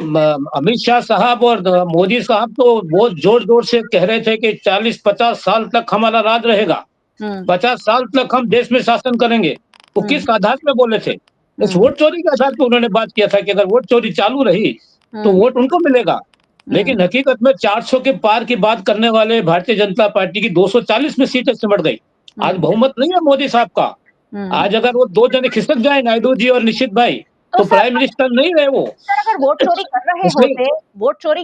अमित शाह साहब और मोदी साहब तो बहुत जोर जोर से कह रहे थे कि 40-50 साल तक हमारा राज रहेगा, 50 साल तक हम देश में शासन करेंगे। वो किस आधार पे बोले थे? उस वोट चोरी के आधार पर उन्होंने बात किया था कि अगर वोट चोरी चालू रही तो वोट उनको मिलेगा। लेकिन हकीकत में 400 के पार की बात करने वाले भारतीय जनता पार्टी की 240 में सीटें सिमट गई। आज बहुमत नहीं है मोदी साहब का। आज अगर वो 2 जने खिसक जाए, नायडू जी और निशित भाई, तो सर प्राइम मिनिस्टर नहीं रहे वो। सर अगर वोट चोरी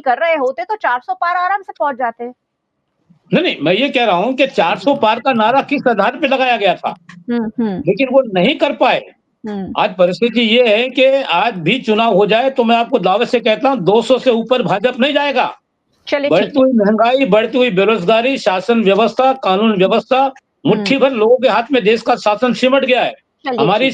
कर रहे होते तो 400 पार आराम से पहुंच जाते। नहीं, मैं ये कह रहा हूँ कि 400 पार का नारा किस आधार पे लगाया गया था, लेकिन वो नहीं कर पाए। आज परिस्थिति ये है कि आज भी चुनाव हो जाए तो मैं आपको दावे से कहता हूँ 200 से ऊपर भाजपा नहीं जाएगा। चलिए ठीक बढ़ती हुई महंगाई, बढ़ती हुई बेरोजगारी, शासन व्यवस्था, कानून व्यवस्था, मुट्ठी भर लोगों के हाथ में देश का शासन सिमट गया है। हमारी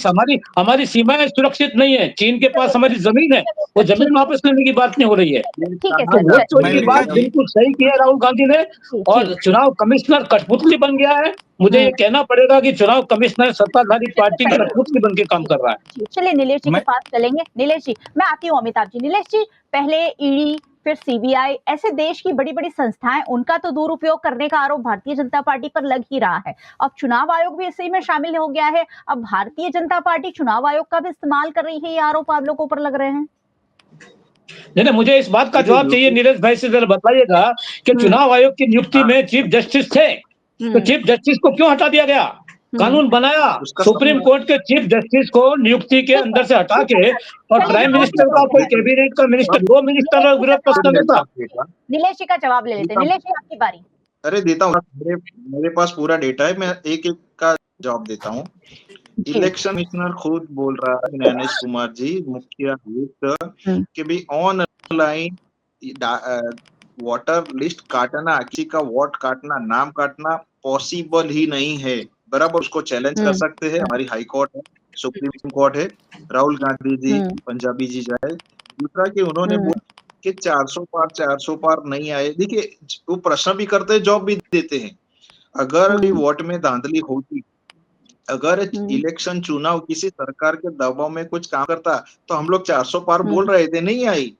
हमारी सीमाएं सुरक्षित नहीं है। चीन के पास हमारी जमीन है, वो जमीन वापस लेने की बात नहीं हो रही है। ठीक है तो वोट चोरी की मल्लिका बात जी, बिल्कुल सही की है राहुल गांधी ने, और चुनाव कमिश्नर कठपुतली बन गया है। मुझे ये कहना पड़ेगा कि चुनाव कमिश्नर सत्ताधारी पार्टी की कठपुतली बन के काम कर रहा है। चलिए नीलेश जी के मैं पास चलेंगे। नीलेश जी, मैं आती हूँ अमिताभ जी। नीलेश जी, पहले ईडी, फिर सीबीआई, ऐसे देश की बड़ी-बड़ी संस्थाएं, उनका तो दुरुपयोग करने का आरोप भारतीय जनता पार्टी पर लग ही रहा है। अब चुनाव आयोग भी इसी में शामिल हो गया है। अब भारतीय जनता पार्टी चुनाव आयोग का भी इस्तेमाल कर रही है, ये आरोप आप लोगों पर लग रहे हैं। नहीं, मुझे इस बात का देखिए जवाब चाहिए। बिल्कुल नीरज भाई से जरा बताइएगा कि चुनाव आयोग की नियुक्ति हाँ, में चीफ जस्टिस थे, तो चीफ जस्टिस को क्यों हटा दिया गया? कानून बनाया, उसका सुप्रीम कोर्ट के चीफ जस्टिस को नियुक्ति के अंदर से हटा के, और चलिए प्राइम मैं मिनिस्टर का कोई कैबिनेट का मिनिस्टर, 2 मिनिस्टर और विरोध पक्ष का नेता। नीलेश जी का जवाब ले लेते हैं। देता हूँ, नीलेश जी आपकी बारी। अरे देता हूँ, मेरे पास पूरा डेटा है, मैं एक-एक का जवाब देता हूँ। इलेक्शन कमिश्नर खुद बोल रहा है, ज्ञानेश कुमार जी, मुखिया आयुक्त, कि भी ऑनलाइन वोटर लिस्ट काटना, किसी का वोट काटना, नाम काटना पॉसिबल ही नहीं है। बराबर उसको चैलेंज कर सकते हैं, हमारी हाई कोर्ट है, सुप्रीम कोर्ट है, राहुल गांधी जी, पंजाबी जी जाए। दूसरा कि उन्होंने बोला कि 400 पार नहीं आए। देखिए वो प्रश्न भी करते हैं, जॉब भी देते हैं। अगर वोट में धांधली होती, अगर इलेक्शन चुनाव किसी सरकार के दबाव में कुछ काम करता, तो हम लोग 400 पार बोल रहे थे, नहीं आई।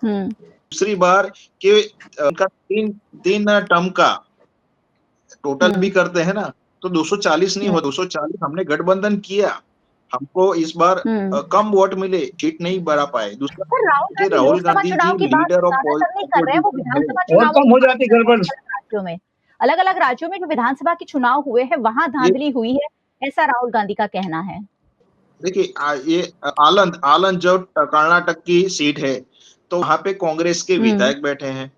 दूसरी बार कि उनका तीन टर्म का टोटल भी करते हैं ना, तो 240 नहीं हो, 240 हमने गठबंधन किया, हमको इस बार कम वोट मिले, सीट नहीं बढ़ा पाए। दूसरा सर कि राहुल राहुल लोकसभा गांधी चुनाव जी की बात लीडर ऑफ ज्यादातर नहीं कर रहे हैं, वो विधानसभा है। और चुनावों कम की हो बात जाती कर रहे हैं। गड़बड़। राज्यों में, अलग-अलग राज्यों में जो विधानसभा के चुनाव हुए हैं, वहां ये धांधली हुई है, ऐसा राहुल गांधी का कहना है। देखिए ये आलंद जो कर्नाटक की सीट है, तो वहाँ पे कांग्रेस के विधायक बैठे हैं।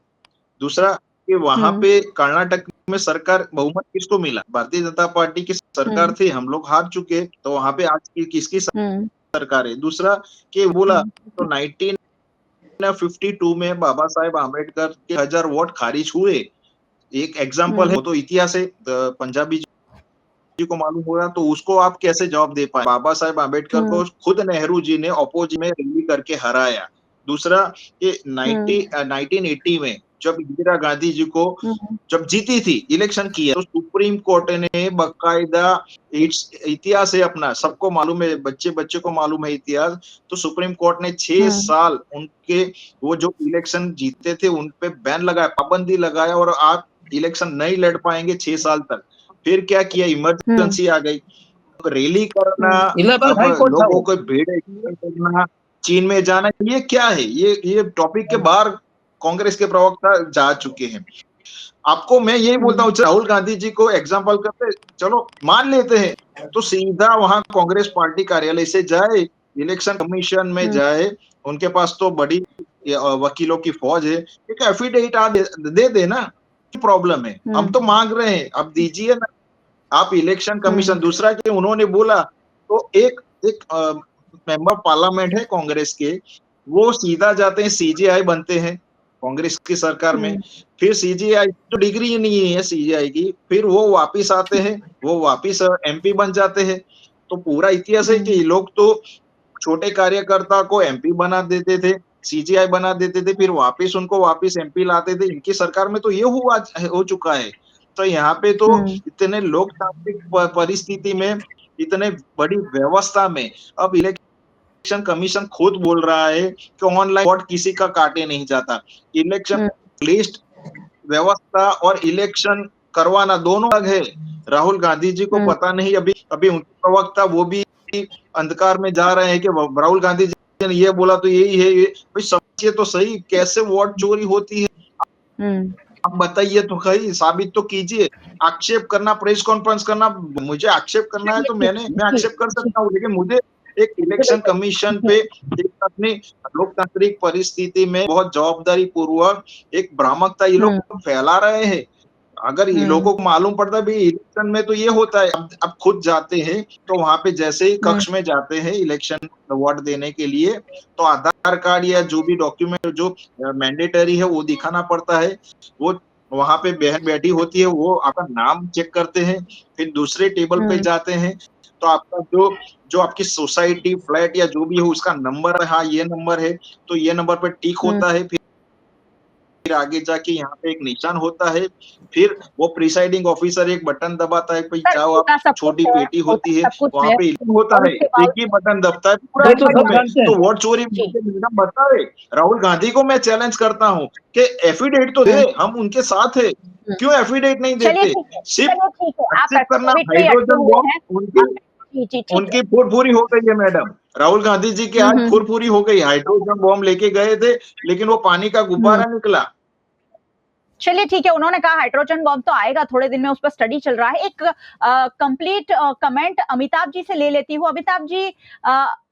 दूसरा कि वहाँ पे कर्नाटक में सरकार बहुमत किसको मिला? भारतीय जनता पार्टी की सरकार थी, हम लोग हार चुके, तो वहाँ पे आज की किसकी सरकार है? दूसरा कि बोला तो 1952 में बाबा साहेब आम्बेडकर के 1000 वोट खारिज हुए। एक एग्जाम्पल है, वो तो इतिहास है, पंजाबी जी को मालूम होगा, तो उसको आप कैसे जवाब दे पाए? बाबा साहेब आम्बेडकर को खुद नेहरू जी ने अपोजिट में रैली करके हराया। दूसरा कि 1980 में जब इंदिरा गांधी जी को जब जीती थी, इलेक्शन किया, तो सुप्रीम कोर्ट ने बकायदा, इतिहास है अपना, सबको मालूम है, बच्चे को मालूम है इतिहास, तो सुप्रीम कोर्ट ने 6 साल उनके वो जो इलेक्शन जीते थे उन पे बैन लगाया, पाबंदी लगाया, और आप इलेक्शन नहीं लड़ पाएंगे 6 साल तक। फिर क्या किया? इमरजेंसी आ गई, रैली करना, इलाहाबाद अब हाई कोर्ट था लोगों वो। को भीड़ एकत्र करना, चीन में जाना, ये क्या है? ये टॉपिक के बाहर कांग्रेस के प्रवक्ता जा चुके हैं। आपको मैं यही बोलता हूँ, राहुल गांधी जी को एग्जाम्पल करते, चलो मान लेते हैं, तो सीधा वहां कांग्रेस पार्टी कार्यालय से जाए, इलेक्शन कमीशन में जाए, उनके पास तो बड़ी वकीलों की फौज है, एक एफिडेविट दे दे ना, क्या प्रॉब्लम है? हम तो मांग रहे हैं, अब दीजिए ना आप इलेक्शन कमीशन। दूसरा कि उन्होंने बोला, तो एक एक मेंबर पार्लियामेंट है कांग्रेस के, वो सीधा जाते हैं सीजेआई बनते हैं कांग्रेस की सरकार में, फिर सीजेआई तो डिग्री ही नहीं है सीजेआई की, फिर वो वापिस आते हैं, वो वापिस एमपी बन जाते हैं। तो पूरा इतिहास है कि ये लोग तो छोटे कार्यकर्ता को एमपी बना देते थे, सीजेआई बना देते थे, फिर उनको वापिस एमपी लाते थे। इनकी सरकार में तो ये हो चुका है। तो यहाँ पे तो इतने लोकतांत्रिक परिस्थिति में, इतने बड़ी व्यवस्था में, अब इलेक्शन कमीशन खुद बोल रहा है कि ऑनलाइन वोट किसी का काटे नहीं जाता। इलेक्शन लिस्ट व्यवस्था और इलेक्शन करवाना दोनों अलग है। राहुल गांधी जी को पता नहीं, अभी उनके प्रवक्ता वो भी अंधकार में जा रहे हैं कि राहुल गांधी जी ने ये बोला तो यही है, ये भाई समझिए तो सही, कैसे वोट चोरी होती है, आप बताइए तो सही, साबित तो कीजिए। आक्षेप करना, प्रेस कॉन्फ्रेंस करना, मुझे आक्षेप करना है तो मैं आक्षेप कर सकता हूँ, लेकिन मुझे एक इलेक्शन कमीशन पे एक अपनी लोकतांत्रिक परिस्थिति में बहुत जवाबदारी पूर्वक एक भ्रामकता ये लोग फैला रहे हैं। अगर ये लोगों को मालूम पड़ता है भी इलेक्शन में तो ये होता है, अब खुद जाते हैं तो वहां पे जैसे ही कक्ष में जाते हैं इलेक्शन वोट देने के लिए, तो आधार कार्ड या जो भी डॉक्यूमेंट जो मैंडेटरी है वो दिखाना पड़ता है। वो वहां पे बहन बैठी होती है, वो आपका नाम चेक करते हैं, फिर दूसरे टेबल पे जाते हैं तो आपका जो आपकी सोसाइटी, फ्लैट या जो भी हो उसका नंबर है, हाँ ये नंबर है, तो ये नंबर पे टिक होता है। फिर आगे जाके यहाँ पे एक निशान होता है, फिर वो प्रिसाइडिंग ऑफिसर एक बटन दबाता है, भाई चाहो आप छोटी पेटी होती है वहां पे होता है, एक ही बटन दबता है पूरा तो वोट चोरी मैडम बताए। राहुल गांधी को मैं चैलेंज करता हूँ कि एफिडेविट तो दे, हम उनके साथ है, क्यों एफिडेविट नहीं देते? सिर्फ करना हाइड्रोजन बॉम्ब उनकी फुरफुरी हो गई है मैडम। राहुल गांधी जी की आज फुरफुरी हो गई, हाइड्रोजन बॉम्ब लेके गए थे लेकिन वो पानी का गुब्बारा निकला। चलिए ठीक है, उन्होंने कहा हाइड्रोजन बॉम्ब तो आएगा थोड़े दिन में, उस पर स्टडी चल रहा है। एक कंप्लीट कमेंट अमिताभ जी से ले लेती हूँ। अमिताभ जी,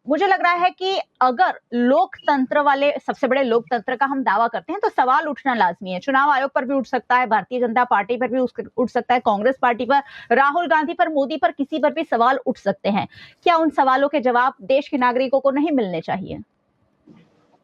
मुझे लग रहा है कि अगर लोकतंत्र वाले, सबसे बड़े लोकतंत्र का हम दावा करते हैं तो सवाल उठना लाजमी है। चुनाव आयोग पर भी उठ सकता है, भारतीय जनता पार्टी पर भी उठ सकता है, कांग्रेस पार्टी पर, राहुल गांधी पर, मोदी पर, किसी पर भी सवाल उठ सकते हैं। क्या उन सवालों के जवाब देश के नागरिकों को नहीं मिलने चाहिए?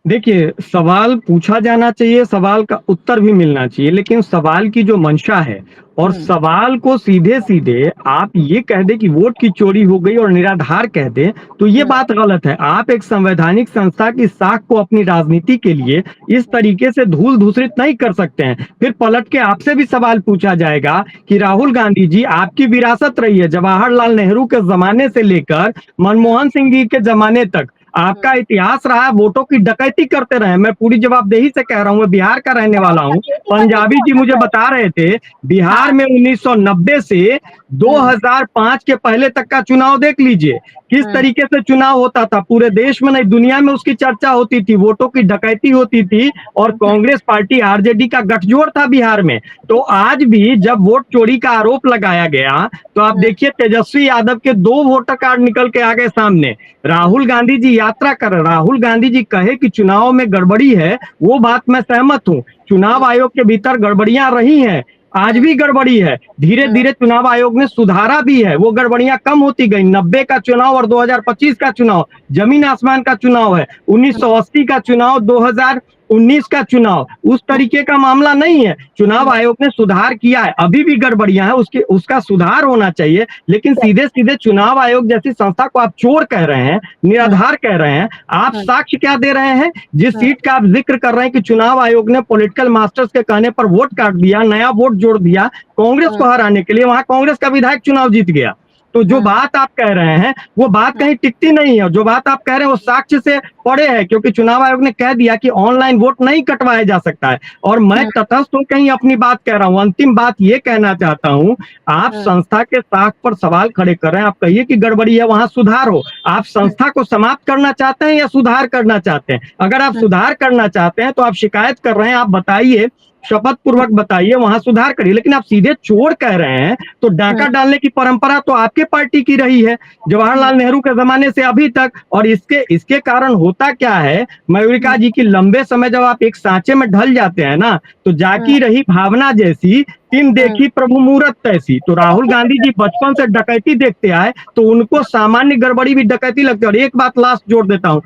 देखिए, सवाल पूछा जाना चाहिए, सवाल का उत्तर भी मिलना चाहिए, लेकिन सवाल की जो मंशा है और सवाल को सीधे सीधे आप ये कह दे कि वोट की चोरी हो गई और निराधार कह दे, तो ये बात गलत है। आप एक संवैधानिक संस्था की साख को अपनी राजनीति के लिए इस तरीके से धूल धूसरित नहीं कर सकते हैं। फिर पलट के आपसे भी सवाल पूछा जाएगा कि राहुल गांधी जी, आपकी विरासत रही है जवाहरलाल नेहरू के जमाने से लेकर मनमोहन सिंह जी के जमाने तक, आपका इतिहास रहा है वोटों की डकैती करते रहे। मैं पूरी जवाबदेही से कह रहा हूँ, मैं बिहार का रहने वाला हूँ। पंजाबी जी मुझे बता रहे थे बिहार में 1990 से 2005 के पहले तक का चुनाव देख लीजिए, किस तरीके से चुनाव होता था। पूरे देश में नहीं, दुनिया में उसकी चर्चा होती थी, वोटों की डकैती होती थी और कांग्रेस पार्टी आरजेडी का गठजोड़ था बिहार में। तो आज भी जब वोट चोरी का आरोप लगाया गया तो आप देखिए तेजस्वी यादव के 2 वोटर कार्ड निकल के आ गए सामने। राहुल गांधी जी यात्रा कर, राहुल गांधी जी कहे कि चुनाव में गड़बड़ी है, वो बात मैं सहमत हूं। चुनाव आयोग के भीतर गड़बड़ियां रही हैं, आज भी गड़बड़ी है, धीरे धीरे चुनाव आयोग ने सुधारा भी है, वो गड़बड़ियां कम होती गई। 90 का चुनाव और 2025 का चुनाव जमीन आसमान का चुनाव है। 1980 का चुनाव, 2019 का चुनाव उस तरीके का मामला नहीं है। चुनाव आयोग ने सुधार किया है, अभी भी गड़बड़ियां हैं, उसका सुधार होना चाहिए। लेकिन सीधे सीधे चुनाव आयोग जैसी संस्था को आप चोर कह रहे हैं, निराधार कह रहे हैं। आप साक्ष्य क्या दे रहे हैं? जिस सीट का आप जिक्र कर रहे हैं कि चुनाव आयोग ने पॉलिटिकल मास्टर्स के कहने पर वोट काट दिया, नया वोट जोड़ दिया कांग्रेस को हराने के लिए, वहां कांग्रेस का विधायक चुनाव जीत गया। तो जो बात आप कह रहे हैं वो बात कहीं टिकती नहीं है। जो बात आप कह रहे हैं वो साक्ष्य से पड़े है, क्योंकि चुनाव आयोग ने कह दिया कि ऑनलाइन वोट नहीं कटवाया जा सकता है। और मैं तटस्थ हूं, कहीं अपनी बात कह रहा हूं। अंतिम बात ये कहना चाहता हूं, आप संस्था के साख पर सवाल खड़े कर रहे हैं, आप कहिए कि गड़बड़ी है, वहां सुधार हो। आप संस्था को समाप्त करना चाहते हैं या सुधार करना चाहते हैं? अगर आप सुधार करना चाहते हैं तो आप शिकायत कर रहे हैं, आप बताइए, शपथ पूर्वक बताइए, वहां सुधार करिए। लेकिन आप सीधे चोर कह रहे हैं, तो डाका डालने की परंपरा तो आपके पार्टी की रही है जवाहरलाल नेहरू के जमाने से अभी तक। और इसके कारण होता क्या है, मयूरिका जी की लंबे समय जब आप एक सांचे में ढल जाते हैं ना, तो जाकी रही भावना जैसी, तिन देखी प्रभु मूरत तैसी। तो राहुल गांधी जी बचपन से डकैती देखते आए, तो उनको सामान्य गड़बड़ी भी डकैती लगती है। और एक बात लास्ट जोड़ देता हूं,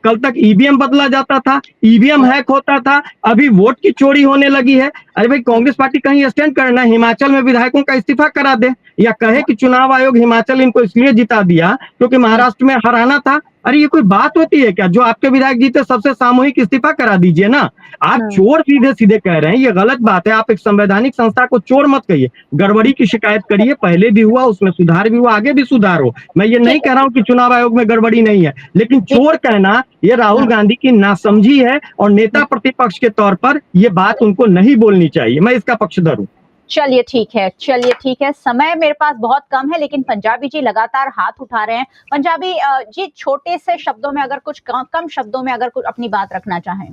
कल तक ईवीएम बदला जाता था, ईवीएम हैक होता था, अभी वोट की चोरी होने लगी है। अरे भाई, कांग्रेस पार्टी कहीं स्टैंड करना, हिमाचल में विधायकों का इस्तीफा करा दे, या कहे कि चुनाव आयोग हिमाचल इनको इसलिए जिता दिया क्योंकि महाराष्ट्र में हराना था। अरे ये कोई बात होती है क्या? जो आपके विधायक जीते सबसे सामूहिक इस्तीफा करा दीजिए ना। आप चोर सीधे सीधे कह रहे हैं, ये गलत बात है। आप एक संवैधानिक संस्था को चोर मत कहिए, गड़बड़ी की शिकायत करिए, पहले भी हुआ, उसमें सुधार भी हुआ, आगे भी सुधार हो। मैं ये नहीं कह रहा हूं कि चुनाव आयोग में गड़बड़ी नहीं है, लेकिन चोर कहना ये राहुल गांधी की नासमझी है और नेता प्रतिपक्ष के तौर पर ये बात उनको नहीं बोलनी चाहिए। मैं इसका पक्षधर हूं। चलिए ठीक है, समय मेरे पास बहुत कम है, लेकिन पंजाबी जी लगातार हाथ उठा रहे हैं। पंजाबी जी, छोटे से शब्दों में अगर कुछ कम शब्दों में अगर कुछ अपनी बात रखना चाहें।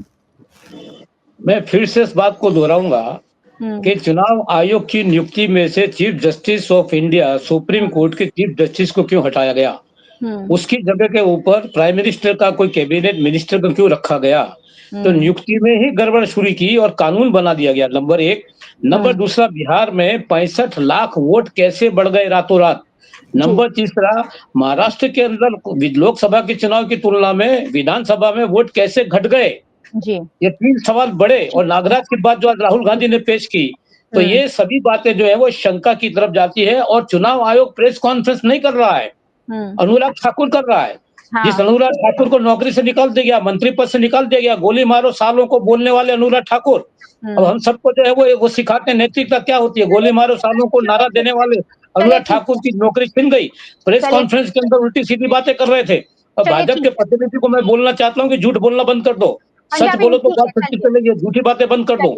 मैं फिर से इस बात को दोहराऊंगा कि चुनाव आयोग की नियुक्ति में से chief justice of India supreme court के चीफ जस्टिस को क्यों हटाया गया, उसकी जगह के ऊपर प्राइम मिनिस्टर का कोई कैबिनेट मिनिस्टर को क्यों रखा गया। तो नियुक्ति में ही गड़बड़ शुरू की और कानून बना दिया गया, नंबर एक। नंबर दूसरा, बिहार में 65 लाख वोट कैसे बढ़ गए रातों रात। नंबर तीसरा, महाराष्ट्र के अंदर लोकसभा के चुनाव की तुलना में विधानसभा में वोट कैसे घट गए। जी, ये 3 सवाल बड़े। और नागराज की बात जो आज राहुल गांधी ने पेश की, तो ये सभी बातें जो है वो शंका की तरफ जाती है। और चुनाव आयोग प्रेस कॉन्फ्रेंस नहीं कर रहा है, अनुराग ठाकुर कर रहा है। हाँ। जिस अनुराग ठाकुर को नौकरी से निकाल दिया गया, मंत्री पद से निकाल दिया गया, गोली मारो सालों को बोलने वाले अनुराग ठाकुर, अब हम सबको जो है वो सिखाते हैं नैतिकता क्या होती है। गोली मारो सालों को नारा देने वाले अनुराग ठाकुर की नौकरी छिन गई। प्रेस कॉन्फ्रेंस के अंदर उल्टी सीधी बातें कर रहे थे। और भाजपा के प्रतिनिधि को मैं बोलना चाहता हूँ कि झूठ बोलना बंद कर दो, सच बोलो तो बात सच्ची चलेगी, झूठी बातें बंद कर दो।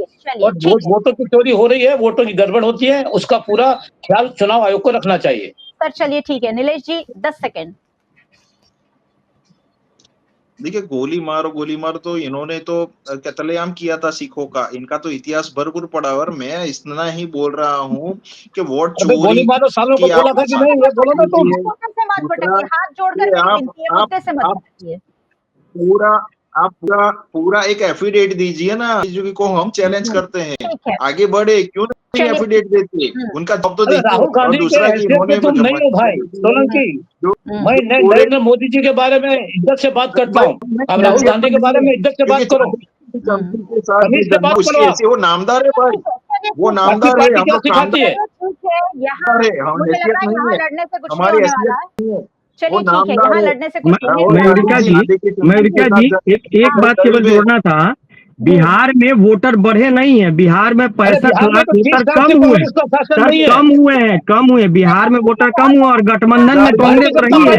और वोटों की चोरी हो रही है, वोटों की गड़बड़ होती है, उसका पूरा ख्याल चुनाव आयोग को रखना चाहिए। सर चलिए ठीक है, नीलेश जी 10 सेकंड। देखिए, गोली मारो तो इन्होंने तो कत्लेआम किया था सिखों का, इनका तो इतिहास भरपूर पड़ा। और मैं इतना ही बोल रहा हूँ कि वोट चोरी गोली मारो सालों को बोला था कि नहीं, ये बोलो ना तुम। मुद्दे से मत भटकिए, हाथ जोड़कर मेरी विनती है, मुद्दे से मत भटकिए। पूरा एक एफिडेविट दीजिए ना, बीजेपी को हम चैलेंज करते हैं, आगे बढ़े, क्यों नहीं एफिडेविट देते, उनका जवाब तो दीजिए। राहुल गांधी के हैसियत में तुम नहीं हो भाई सोलंकी। मैं नरेंद्र मोदी जी के बारे में इज्जत से बात करता हूँ, अब राहुल गांधी के बारे में इज्जत से बात करो, तमीज से बात करो आप। वो नामदार है भाई, वो नामदार है, हम लोग सिखाती है। मुझे लगा यहाँ लड़ने से कुछ नहीं होने वाला है। चलिए ठीक है, यहाँ लड़ने से कुछ मयूरिका जी एक बात केवल जोड़ना था, बिहार में वोटर बढ़े नहीं है, बिहार में 65 लाख वोटर कम हुए हैं, बिहार में वोटर कम हुए और गठबंधन में कांग्रेस रही है।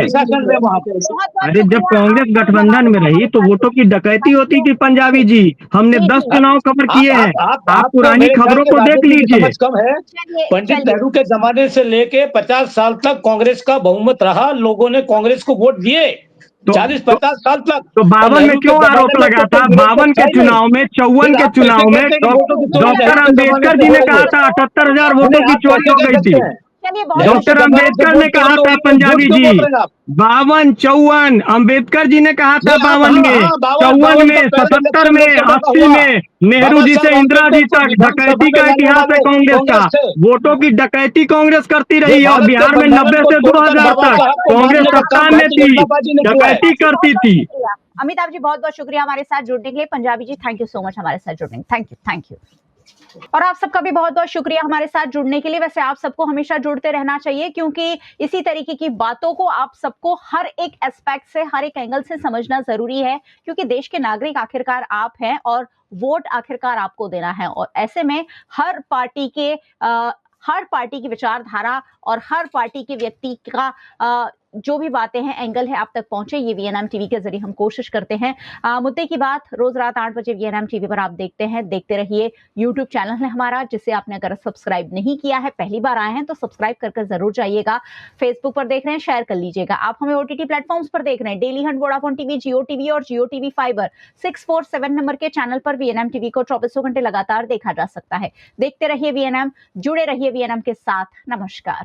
अरे जब कांग्रेस गठबंधन में रही तो वोटों की डकैती होती थी पंजाबी जी, हमने 10 चुनाव कवर किए हैं, आप पुरानी खबरों को देख लीजिए। पंडित नेहरू के जमाने से लेके 50 साल तक कांग्रेस का बहुमत रहा, लोगों ने कांग्रेस को वोट दिए 40-50 साल तक। तो 52 में क्यों आरोप लगा था? 52 के चुनाव में, 54 के चुनाव में डॉक्टर अंबेडकर जी ने कहा था 78,000 वोटों की चोरी हो गई थी। डॉक्टर अंबेडकर ने कहा था पंजाबी जी 52, 54, अंबेडकर जी ने कहा था 52 में, 54 में, 77 में, 80 में, नेहरू जी से इंदिरा जी तक डकैती का इतिहास है कांग्रेस का। वोटों की डकैती कांग्रेस करती रही है और बिहार में 90 से 2000 तक कांग्रेस सत्ता में थी, डकैती करती थी। अमिताभ जी बहुत बहुत शुक्रिया हमारे साथ जुड़ने के लिए। पंजाबी जी थैंक यू सो मच हमारे साथ जुड़ने, थैंक यू। और आप सबका भी बहुत बहुत शुक्रिया हमारे साथ जुड़ने के लिए। वैसे आप सबको हमेशा जुड़ते रहना चाहिए, क्योंकि इसी तरीके की बातों को आप सबको हर एक एस्पेक्ट से, हर एक एंगल से समझना जरूरी है, क्योंकि देश के नागरिक आखिरकार आप हैं और वोट आखिरकार आपको देना है। और ऐसे में हर पार्टी की विचारधारा और हर पार्टी के व्यक्ति का जो भी बातें हैं, एंगल है, आप तक पहुंचे, ये वीएनएम टीवी के जरिए हम कोशिश करते हैं। मुद्दे की बात रोज रात 8 बजे वीएनएम टीवी पर आप देखते हैं, देखते रहिए। यूट्यूब चैनल है हमारा, जिसे आपने अगर सब्सक्राइब नहीं किया है, पहली बार आए हैं तो सब्सक्राइब कर जरूर जाइएगा। फेसबुक पर देख रहे हैं, शेयर कर लीजिएगा। आप हमें ओटीटी प्लेटफॉर्म्स पर देख रहे हैं, डेली हंट, वोडाफोन टीवी, जियो टीवी और जियो टीवी फाइबर 647 नंबर के चैनल पर वीएनएम टीवी को 24 घंटे लगातार देखा जा सकता है। देखते रहिए वीएनएम, जुड़े रहिए वीएनएम के साथ। नमस्कार।